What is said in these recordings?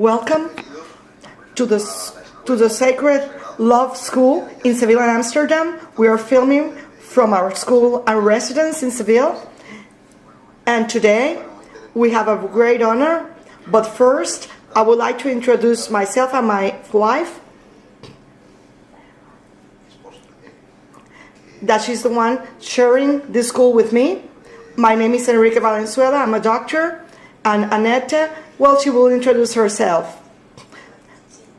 Welcome to the Sacred Love School in Seville and Amsterdam. We are filming from our school and residence in Seville. And today we have a great honor. But first, I would like to introduce myself and my wife. That she's the one sharing this school with me. My name is Enrique Valenzuela. I'm a doctor. And Annette, well, she will introduce herself.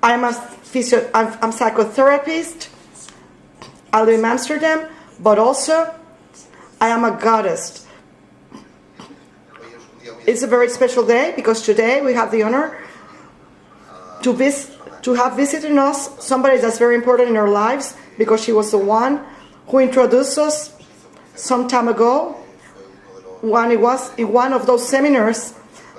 I'm a psychotherapist. I live in Amsterdam, but also I am a goddess. It's a very special day because today we have the honor to have visiting us somebody that's very important in our lives, because she was the one who introduced us some time ago. It was in one of those seminars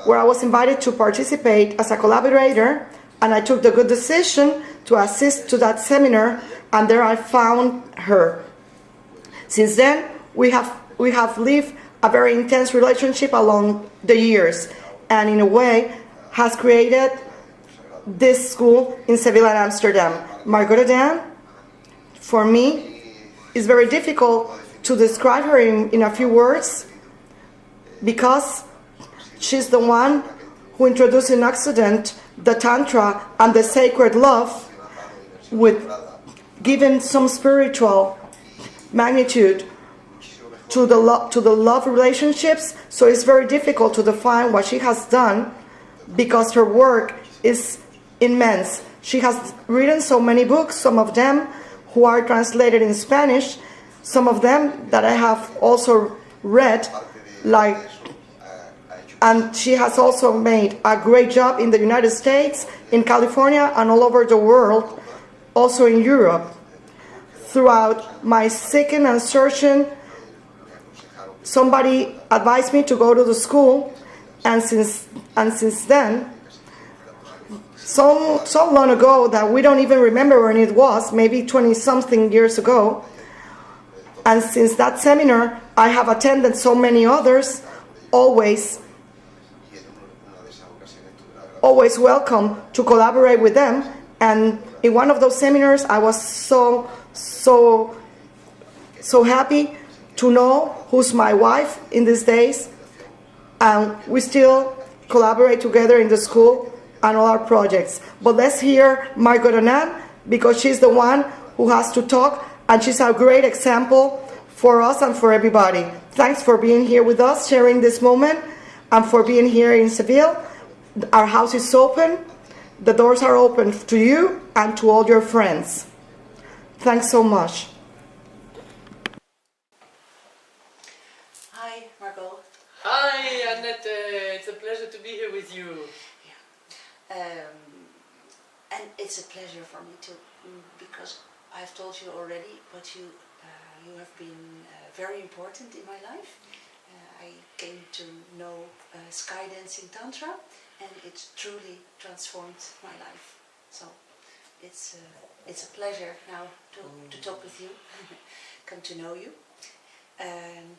where I was invited to participate as a collaborator, and I took the good decision to assist to that seminar, and there I found her. Since then, we have lived a very intense relationship along the years, and in a way has created this school in Seville and Amsterdam. Magot, for me, it's very difficult to describe her in a few words, because she's the one who introduced in Occident the tantra and the sacred love, with giving some spiritual magnitude to the love relationships. So it's very difficult to define what she has done, because her work is immense. She has written so many books, some of them who are translated in Spanish, some of them that I have also read, and she has also made a great job in the United States, in California, and all over the world, also in Europe. Throughout my seeking and searching, somebody advised me to go to the school, and since then, so long ago that we don't even remember when it was, maybe 20-something years ago. And since that seminar, I have attended so many others, always welcome to collaborate with them. And in one of those seminars, I was so happy to know who's my wife in these days, and we still collaborate together in the school and all our projects. But let's hear Magot, because she's the one who has to talk, and she's a great example for us and for everybody. Thanks for being here with us, sharing this moment, and for being here in Seville. Our house is open. The doors are open to you and to all your friends. Thanks so much. Hi, Margot. Hi, Annette. It's a pleasure to be here with you. Yeah. And it's a pleasure for me too, because I've told you already, but you have been very important in my life. I came to know sky dancing tantra, and it's truly transformed my life. So it's a pleasure now to talk with you, come to know you. And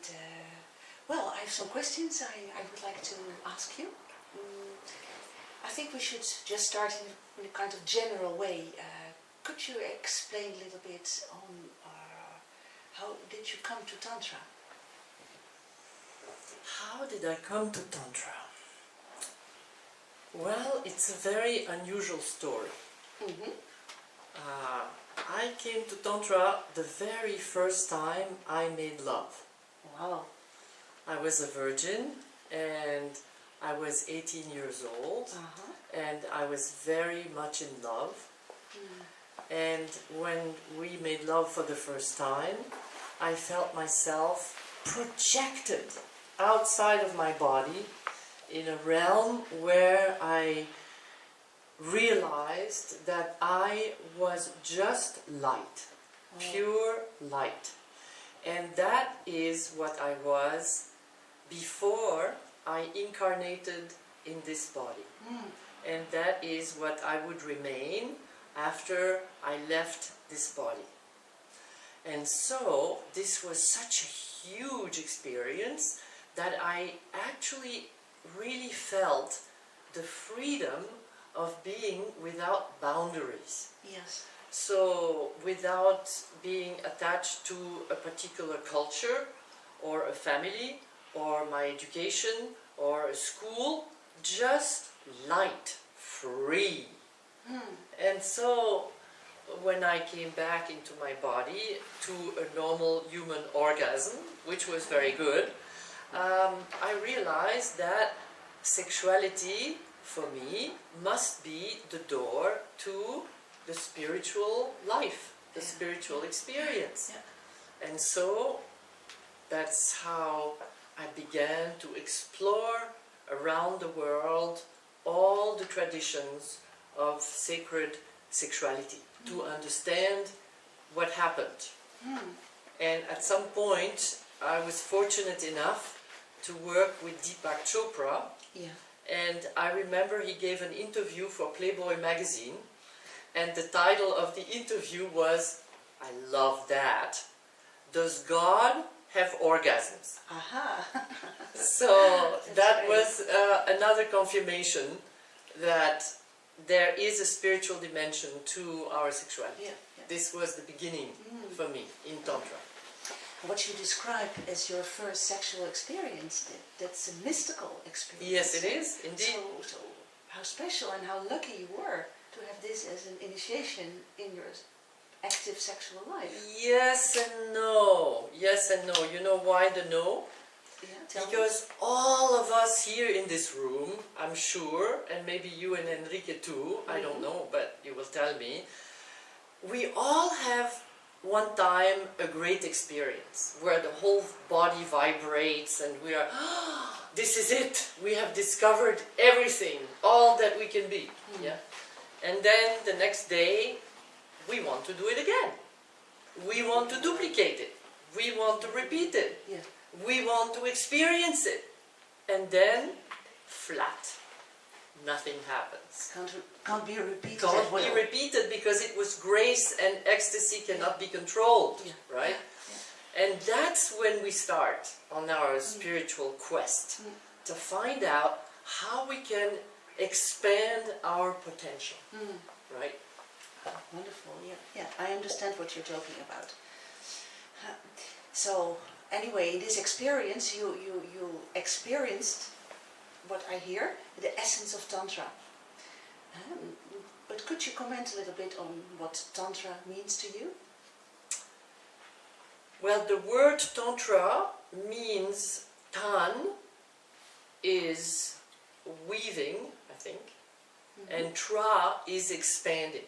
well, I have some questions I would like to ask you. I think we should just start in a kind of general way. Could you explain a little bit on how did you come to Tantra? How did I come to Tantra? Well, it's a very unusual story. Mm-hmm. I came to Tantra the very first time I made love. Wow. I was a virgin, and I was 18 years old, and I was very much in love. And when we made love for the first time, I felt myself projected outside of my body in a realm where I realized that I was just light, pure light. And that is what I was before I incarnated in this body. And that is what I would remain after I left this body. And so this was such a huge experience that I actually really felt the freedom of being without boundaries. Yes. So without being attached to a particular culture or a family or my education or a school, just light, free. And so when I came back into my body to a normal human orgasm, which was very good, I realized that sexuality for me must be the door to the spiritual life, the spiritual experience. Yeah. And so that's how I began to explore around the world all the traditions of sacred sexuality, to understand what happened. And at some point I was fortunate enough to work with Deepak Chopra, Yeah. and I remember he gave an interview for Playboy magazine, and the title of the interview was, I love that, Does God Have Orgasms? Aha. So That's that great. was another confirmation that there is a spiritual dimension to our sexuality. Yeah, yeah. This was the beginning for me in Tantra. What you describe as your first sexual experience, that's a mystical experience. Yes, it is, indeed. So how special and how lucky you were to have this as an initiation in your active sexual life. Yes and no. Yes and no. You know why the no? Yeah, tell me. Because all of us here in this room, I'm sure, and maybe you and Enrique too, I don't know, but you will tell me, we all have one time a great experience where the whole body vibrates and we are, oh, this is it, we have discovered everything, all that we can be. Yeah? And then the next day we want to do it again. We want to duplicate it. We want to repeat it. Yeah. We want to experience it. And then, flat. Nothing happens. Can't be repeated. Can't at will. be repeated because it was grace and ecstasy cannot be controlled. Yeah. Right? Yeah. And that's when we start on our spiritual quest to find out how we can expand our potential. Right? Wonderful, yeah. Yeah, I understand what you're talking about. So, anyway, in this experience, you experienced what I hear, the essence of Tantra. But could you comment a little bit on what Tantra means to you? Well, the word Tantra means tan is weaving, I think, and tra is expanding.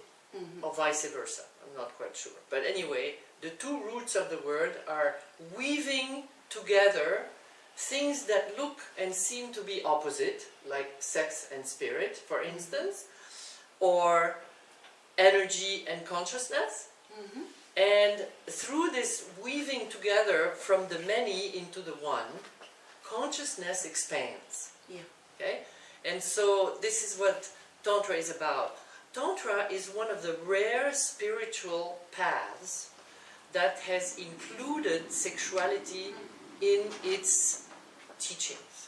Or vice versa, I'm not quite sure. But anyway, the two roots of the word are weaving together things that look and seem to be opposite, like sex and spirit, for instance, or energy and consciousness. And through this weaving together from the many into the one, consciousness expands. Yeah. Okay? And so this is what Tantra is about. Tantra is one of the rare spiritual paths that has included sexuality in its teachings.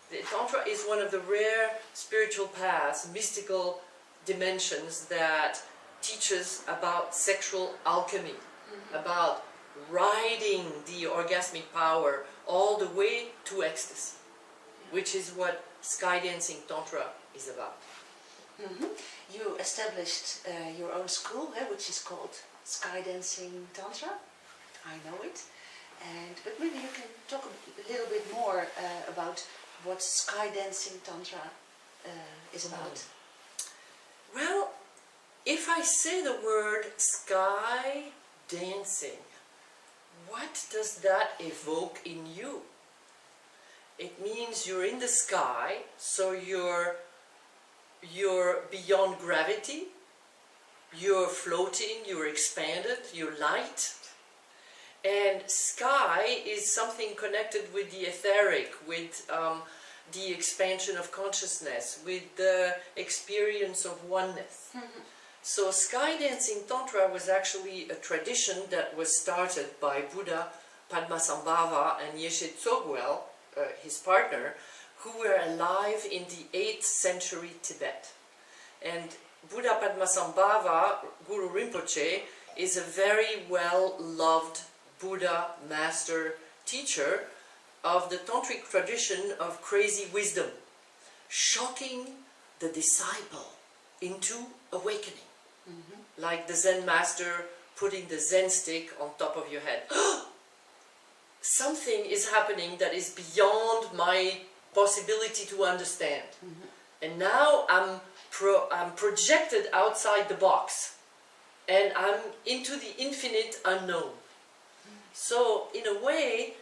The Tantra is one of the rare spiritual paths, mystical dimensions that teaches about sexual alchemy, about riding the orgasmic power all the way to ecstasy, which is what sky-dancing Tantra is about. You established your own school, which is called Sky Dancing Tantra. I know it. But maybe you can talk a little bit more about what Sky Dancing Tantra is about. Well, if I say the word sky dancing, what does that evoke in you? It means you're in the sky, so you're beyond gravity, you're floating, you're expanded, you're light. And sky is something connected with the etheric, with the expansion of consciousness, with the experience of oneness. So sky dancing Tantra was actually a tradition that was started by Buddha Padmasambhava and Yeshe Tsogwel, his partner, who were alive in the 8th century Tibet. And Buddha Padmasambhava, Guru Rinpoche, is a very well-loved Buddha master teacher of the Tantric tradition of crazy wisdom, shocking the disciple into awakening. Like the Zen master putting the Zen stick on top of your head. Something is happening that is beyond my possibility to understand. And now I'm projected outside the box. And I'm into the infinite unknown. So, in a way,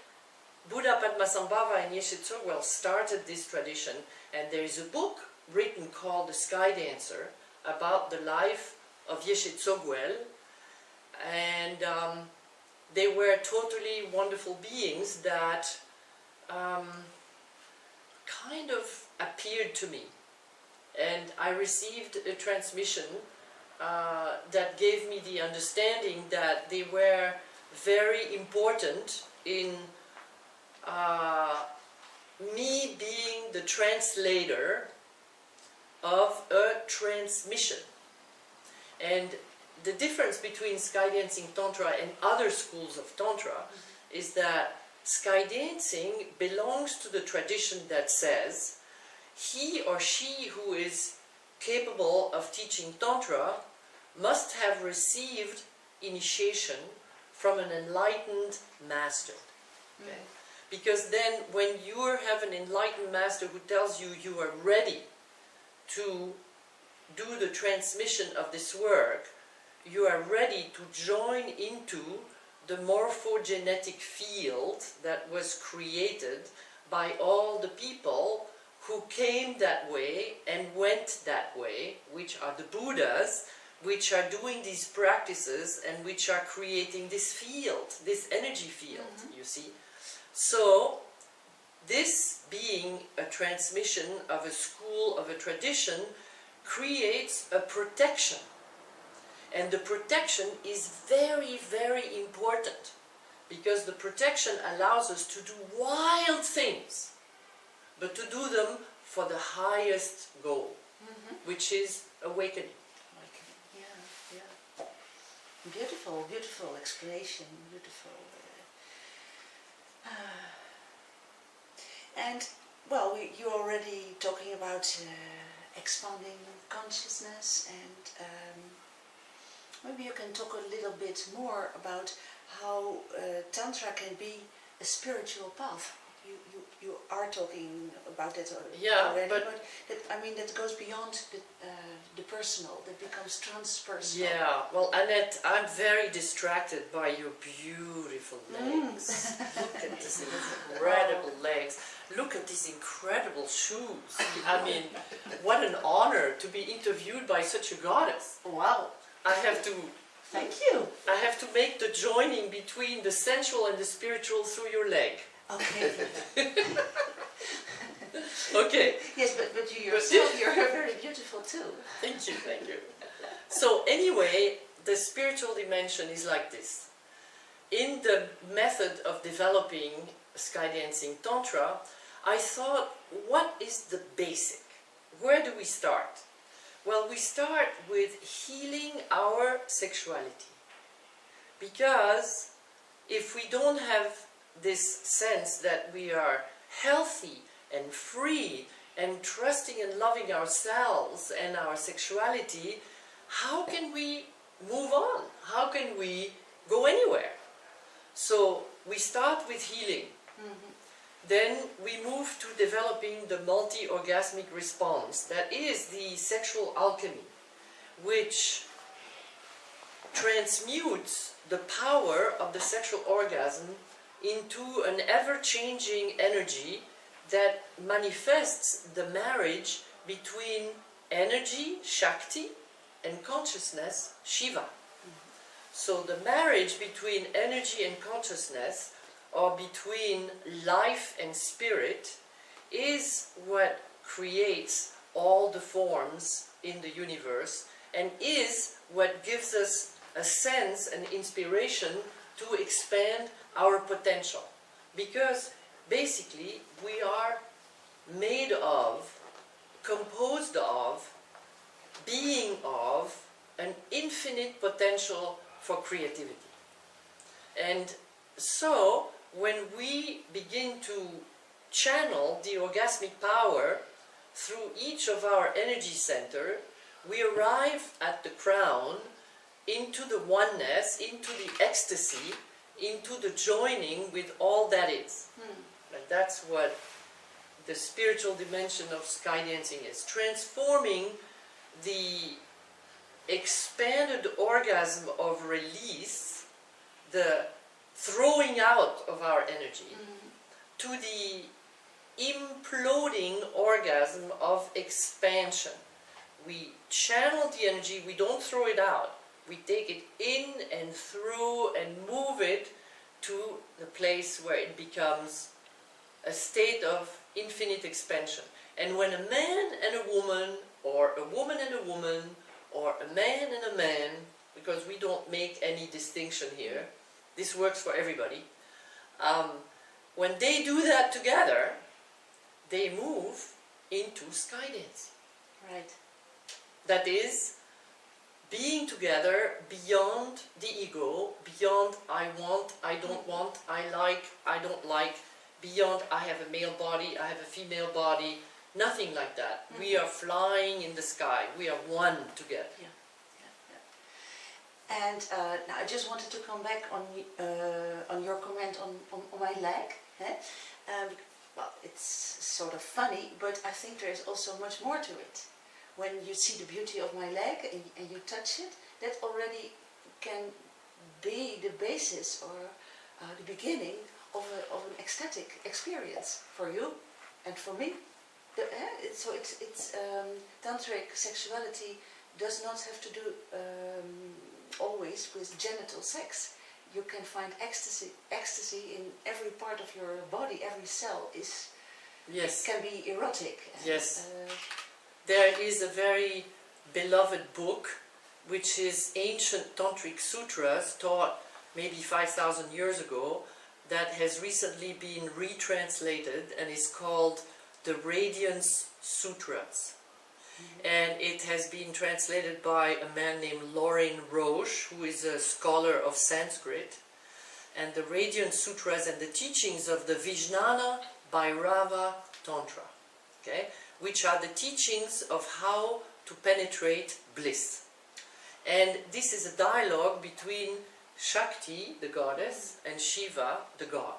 Buddha Padmasambhava and Yeshe Tsogyal started this tradition. And there is a book written called The Sky Dancer about the life of Yeshe Tsogyal. And they were totally wonderful beings that kind of appeared to me. And I received a transmission that gave me the understanding that they were very important in me being the translator of a transmission. And the difference between sky dancing tantra and other schools of tantra is that sky dancing belongs to the tradition that says he or she who is capable of teaching tantra must have received initiation from an enlightened master. Okay? Because then when you have an enlightened master who tells you you are ready to do the transmission of this work, you are ready to join into the morphogenetic field that was created by all the people who came that way and went that way, which are the Buddhas, which are doing these practices and which are creating this field, this energy field, you see. So, this being a transmission of a school, of a tradition, creates a protection. And the protection is very, very important, because the protection allows us to do wild things, but to do them for the highest goal, which is awakening. Yeah. Beautiful, beautiful explanation, beautiful. And, well, you're already talking about expanding consciousness, and maybe you can talk a little bit more about how Tantra can be a spiritual path. You are talking about that already, but that, I mean, that goes beyond the personal, that becomes transpersonal. Yeah, well, Annette, I'm very distracted by your beautiful legs. Look at these incredible legs. Look at these incredible shoes. I mean, what an honor to be interviewed by such a goddess. Wow. I have to... Thank you. I have to make the joining between the sensual and the spiritual through your leg. Okay. Okay. Yes, but you yourself, you're very beautiful too. Thank you, thank you. So anyway, the spiritual dimension is like this. In the method of developing sky dancing tantra, I thought, what is the basic? Where do we start? Well, we start with healing our sexuality. Because if we don't have this sense that we are healthy and free and trusting and loving ourselves and our sexuality, how can we move on? How can we go anywhere? So we start with healing. Then we move to developing the multi-orgasmic response. That is the sexual alchemy, which transmutes the power of the sexual orgasm into an ever-changing energy that manifests the marriage between energy, Shakti, and consciousness, Shiva. So the marriage between energy and consciousness, or between life and spirit, is what creates all the forms in the universe, and is what gives us a sense and inspiration to expand our potential. Because basically we are made of, composed of, being of an infinite potential for creativity. And so, when we begin to channel the orgasmic power through each of our energy centers, we arrive at the crown, into the oneness, into the ecstasy, into the joining with all that is. And that's what the spiritual dimension of sky dancing is. Transforming the expanded orgasm of release, the throwing out of our energy, to the imploding orgasm of expansion. We channel the energy, we don't throw it out. We take it in and through and move it to the place where it becomes a state of infinite expansion. And when a man and a woman, or a woman and a woman, or a man and a man, because we don't make any distinction here, this works for everybody, when they do that together, they move into sky dancing. Right. That is, being together beyond the ego, beyond I want, I don't want, I like, I don't like, beyond I have a male body, I have a female body, nothing like that. We are flying in the sky, we are one together. Yeah. And now I just wanted to come back on your comment on my leg. Well, it's sort of funny, but I think there is also much more to it. When you see the beauty of my leg and you touch it, that already can be the basis or the beginning of an ecstatic experience for you and for me. So it's tantric sexuality does not have to do always with genital sex. You can find ecstasy in every part of your body. Every cell is can be erotic. Yes. There is a very beloved book, which is ancient Tantric sutras taught maybe 5,000 years ago, that has recently been retranslated and is called the Radiance Sutras. And it has been translated by a man named Lorraine Roche, who is a scholar of Sanskrit. And the Radiant Sutras and the teachings of the Vijnana Bhairava Tantra, okay, which are the teachings of how to penetrate bliss. And this is a dialogue between Shakti, the goddess, and Shiva, the god.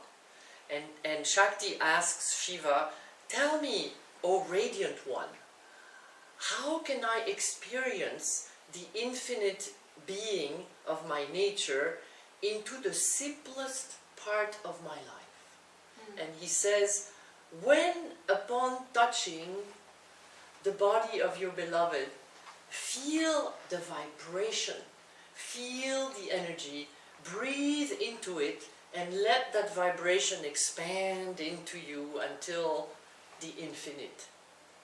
And Shakti asks Shiva, "Tell me, O Radiant One, how can I experience the infinite being of my nature into the simplest part of my life?" And he says, "When upon touching the body of your beloved, feel the vibration, feel the energy, breathe into it, and let that vibration expand into you until the infinite."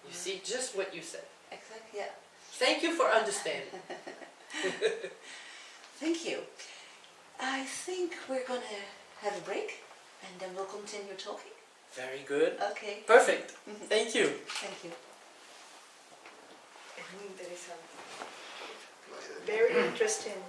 You see, just what you said. Exactly, yeah. Thank you for understanding. Thank you. I think we're going to have a break and then we'll continue talking. Very good. Okay. Perfect. Thank you. Thank you. Es muy interesante. Very interesting.